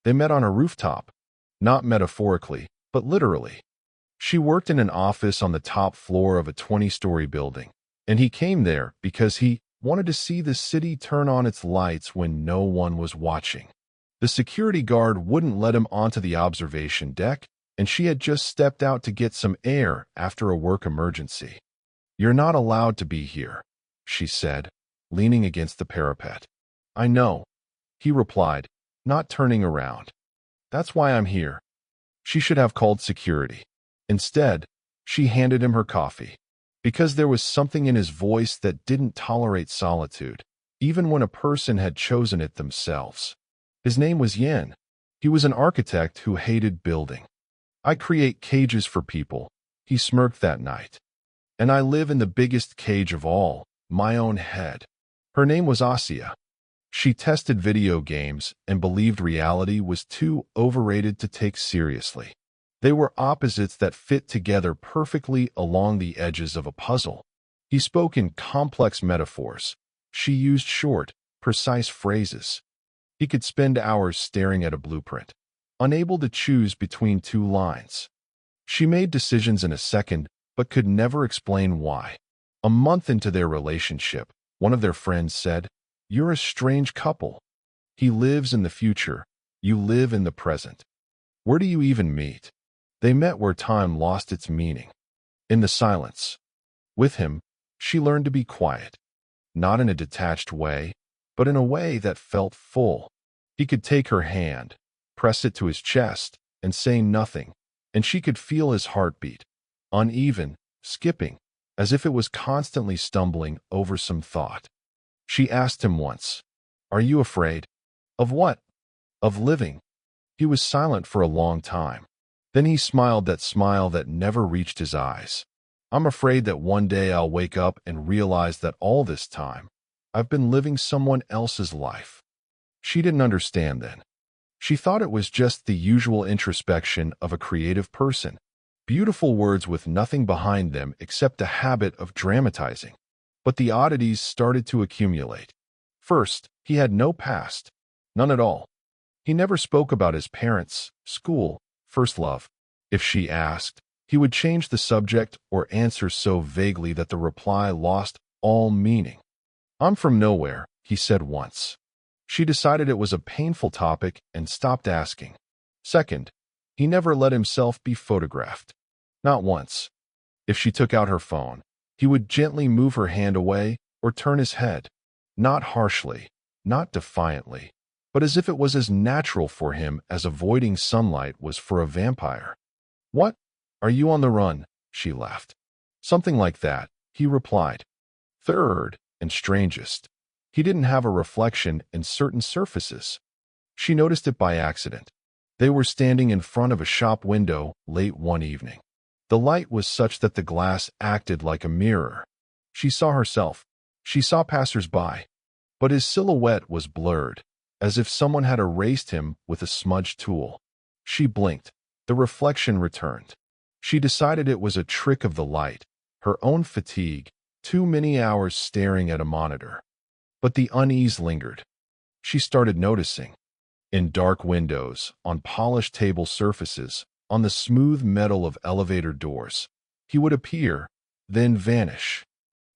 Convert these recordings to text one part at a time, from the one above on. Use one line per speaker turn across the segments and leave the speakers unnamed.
They met on a rooftop, not metaphorically, but literally. She worked in an office on the top floor of a 20-story building, and he came there because he wanted to see the city turn on its lights when no one was watching. The security guard wouldn't let him onto the observation deck, and she had just stepped out to get some air after a work emergency. "You're not allowed to be here," she said, leaning against the parapet. "I know," he replied, not turning around. "That's why I'm here." She should have called security. Instead, she handed him her coffee, because there was something in his voice that didn't tolerate solitude, even when a person had chosen it themselves. His name was Yen. He was an architect who hated building. "I create cages for people," he smirked that night. "And I live in the biggest cage of all, my own head." Her name was Asia. She tested video games and believed reality was too overrated to take seriously. They were opposites that fit together perfectly along the edges of a puzzle. He spoke in complex metaphors. She used short, precise phrases. He could spend hours staring at a blueprint, unable to choose between two lines. She made decisions in a second, but could never explain why. A month into their relationship, one of their friends said, "You're a strange couple. He lives in the future. You live in the present. Where do you even meet?" They met where time lost its meaning, in the silence. With him, she learned to be quiet, not in a detached way, but in a way that felt full. He could take her hand, press it to his chest, and say nothing, and she could feel his heartbeat, uneven, skipping, as if it was constantly stumbling over some thought. She asked him once, "Are you afraid?" "Of what?" "Of living." He was silent for a long time. Then he smiled that smile that never reached his eyes. "I'm afraid that one day I'll wake up and realize that all this time, I've been living someone else's life." She didn't understand then. She thought it was just the usual introspection of a creative person. Beautiful words with nothing behind them except a habit of dramatizing. But the oddities started to accumulate. First, he had no past. None at all. He never spoke about his parents, school, first love. If she asked, he would change the subject or answer so vaguely that the reply lost all meaning. "I'm from nowhere," he said once. She decided it was a painful topic and stopped asking. Second, he never let himself be photographed. Not once. If she took out her phone, he would gently move her hand away or turn his head. Not harshly, not defiantly, but as if it was as natural for him as avoiding sunlight was for a vampire. "What? Are you on the run?" she laughed. "Something like that," he replied. Third, and strangest, he didn't have a reflection in certain surfaces. She noticed it by accident. They were standing in front of a shop window late one evening. The light was such that the glass acted like a mirror. She saw herself. She saw passers-by. But his silhouette was blurred, as if someone had erased him with a smudged tool. She blinked. The reflection returned. She decided it was a trick of the light, her own fatigue, too many hours staring at a monitor. But the unease lingered. She started noticing. In dark windows, on polished table surfaces, on the smooth metal of elevator doors, he would appear, then vanish,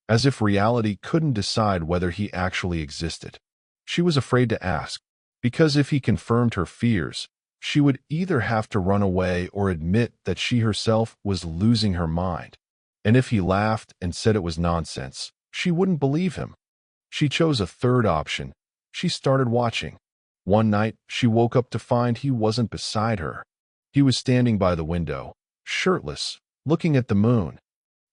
as if reality couldn't decide whether he actually existed. She was afraid to ask, because if he confirmed her fears, she would either have to run away or admit that she herself was losing her mind. And if he laughed and said it was nonsense, she wouldn't believe him. She chose a third option. She started watching. One night, she woke up to find he wasn't beside her. He was standing by the window, shirtless, looking at the moon.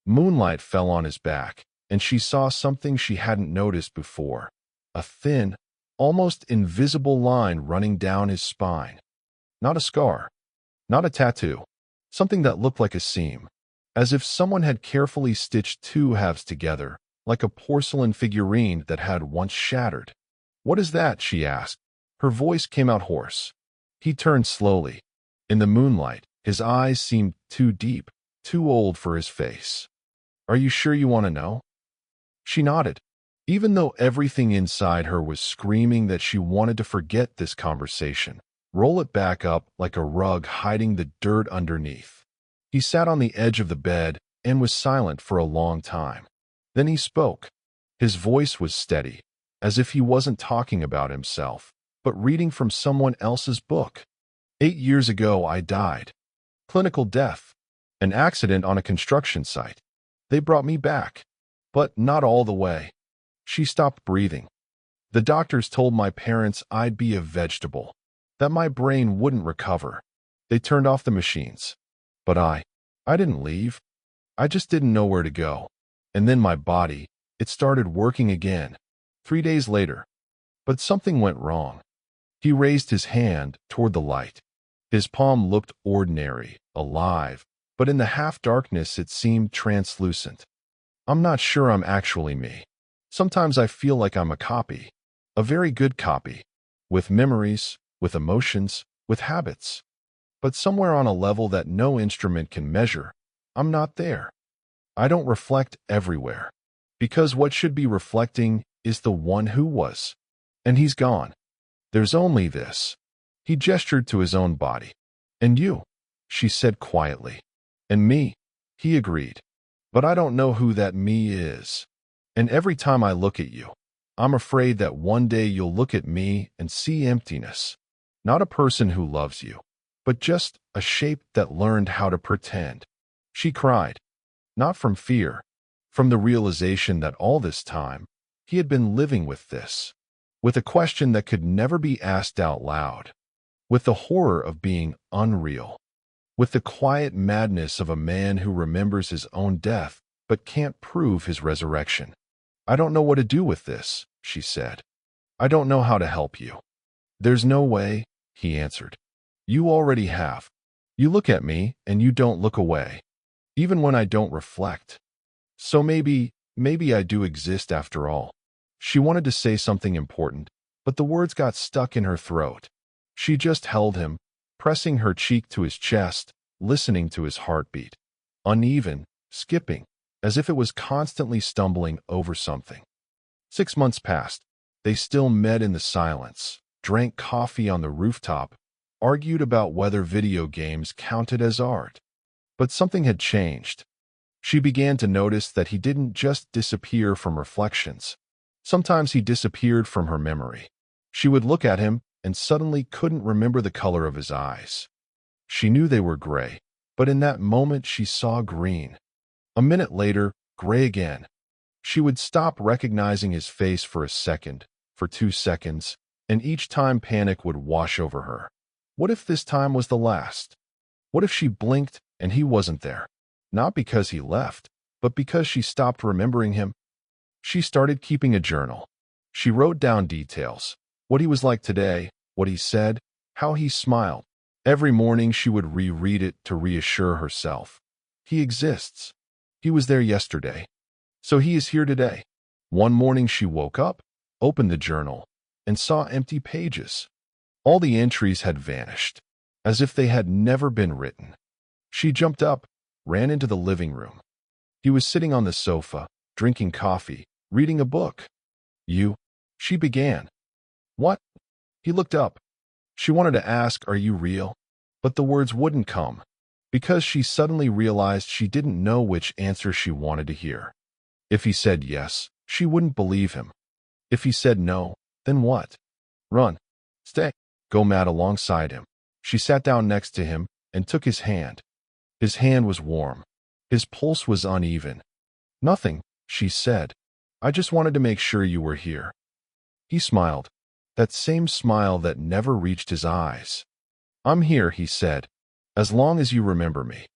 Moonlight fell on his back, and she saw something she hadn't noticed before. A thin, almost invisible line running down his spine. Not a scar. Not a tattoo. Something that looked like a seam. As if someone had carefully stitched two halves together, like a porcelain figurine that had once shattered. "What is that?" she asked. Her voice came out hoarse. He turned slowly. In the moonlight, his eyes seemed too deep, too old for his face. "Are you sure you want to know?" She nodded. Even though everything inside her was screaming that she wanted to forget this conversation, roll it back up like a rug hiding the dirt underneath. He sat on the edge of the bed and was silent for a long time. Then he spoke. His voice was steady, as if he wasn't talking about himself, but reading from someone else's book. 8 years ago, I died. Clinical death. An accident on a construction site. They brought me back, but not all the way. She stopped breathing. The doctors told my parents I'd be a vegetable, that my brain wouldn't recover. They turned off the machines. But I didn't leave. I just didn't know where to go. And then my body, it started working again. 3 days later. But something went wrong. He raised his hand toward the light. His palm looked ordinary, alive, but in the half-darkness it seemed translucent. I'm not sure I'm actually me. Sometimes I feel like I'm a copy. A very good copy. With memories, with emotions, with habits. But somewhere on a level that no instrument can measure, I'm not there. I don't reflect everywhere. Because what should be reflecting is the one who was. And he's gone. There's only this. He gestured to his own body. And you, she said quietly. And me, he agreed. But I don't know who that me is. And every time I look at you, I'm afraid that one day you'll look at me and see emptiness. Not a person who loves you, but just a shape that learned how to pretend. She cried. Not from fear, from the realization that all this time, he had been living with this. With a question that could never be asked out loud. With the horror of being unreal. With the quiet madness of a man who remembers his own death but can't prove his resurrection. I don't know what to do with this, she said. I don't know how to help you. There's no way, he answered. You already have. You look at me and you don't look away. Even when I don't reflect. So maybe I do exist after all. She wanted to say something important, but the words got stuck in her throat. She just held him, pressing her cheek to his chest, listening to his heartbeat. Uneven, skipping, as if it was constantly stumbling over something. 6 months passed. They still met in the silence, drank coffee on the rooftop, argued about whether video games counted as art. But something had changed. She began to notice that he didn't just disappear from reflections. Sometimes he disappeared from her memory. She would look at him and suddenly couldn't remember the color of his eyes. She knew they were gray, but in that moment she saw green. A minute later, gray again. She would stop recognizing his face for a second, for 2 seconds, and each time panic would wash over her. What if this time was the last? What if she blinked and he wasn't there? Not because he left, but because she stopped remembering him. She started keeping a journal. She wrote down details. What he was like today, what he said, how he smiled. Every morning she would reread it to reassure herself. He exists. He was there yesterday. So he is here today. One morning she woke up, opened the journal, and saw empty pages. All the entries had vanished, as if they had never been written. She jumped up, ran into the living room. He was sitting on the sofa, drinking coffee, reading a book. You? She began. What? He looked up. She wanted to ask, are you real? But the words wouldn't come, because she suddenly realized she didn't know which answer she wanted to hear. If he said yes, she wouldn't believe him. If he said no, then what? Run. Stay. Go mad alongside him. She sat down next to him and took his hand. His hand was warm. His pulse was uneven. Nothing, she said. I just wanted to make sure you were here. He smiled. That same smile that never reached his eyes. I'm here, he said. As long as you remember me.